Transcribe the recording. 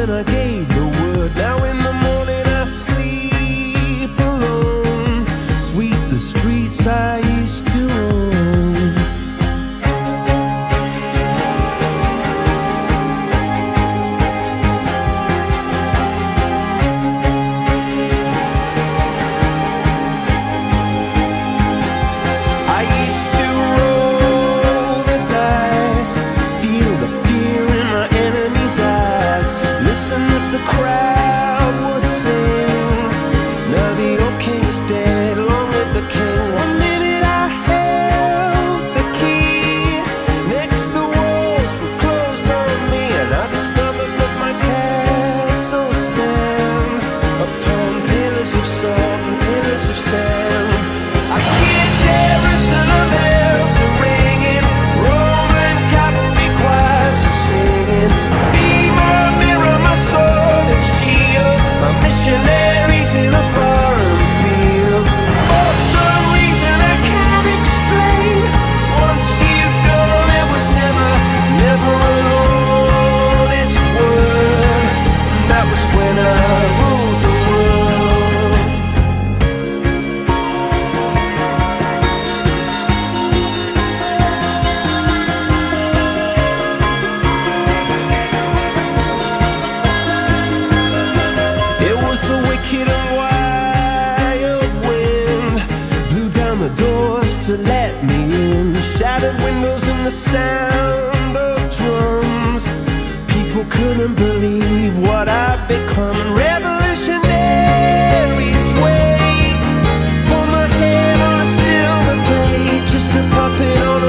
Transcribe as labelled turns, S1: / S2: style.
S1: when I gave the word. Now in the morning I sleep alone. Sweep the streets I used to own. I used to roll the dice, feel the fear in my enemy's eyes, listen as the crowd would sing. Now the old king is dead, long live the king. One minute I held the key, next the walls were closed on me, and I discovered that my castle stand upon pillars of salt and pillars of sand. I hear Jerusalem bells are ringing, Roman cavalry choirs are singing. Be my mirror, my sword and shield, my missionaries in a foreign field. For some reason I can't explain, once you've gone it was never, never an honest word. And that was when I ruled the world. It was the wicked and wild wind, blew down the doors to let me in, shattered windows and the sound of drums. People couldn't believe what I'd become, and revolutionaries wait for my head on a silver plate, just a puppet on a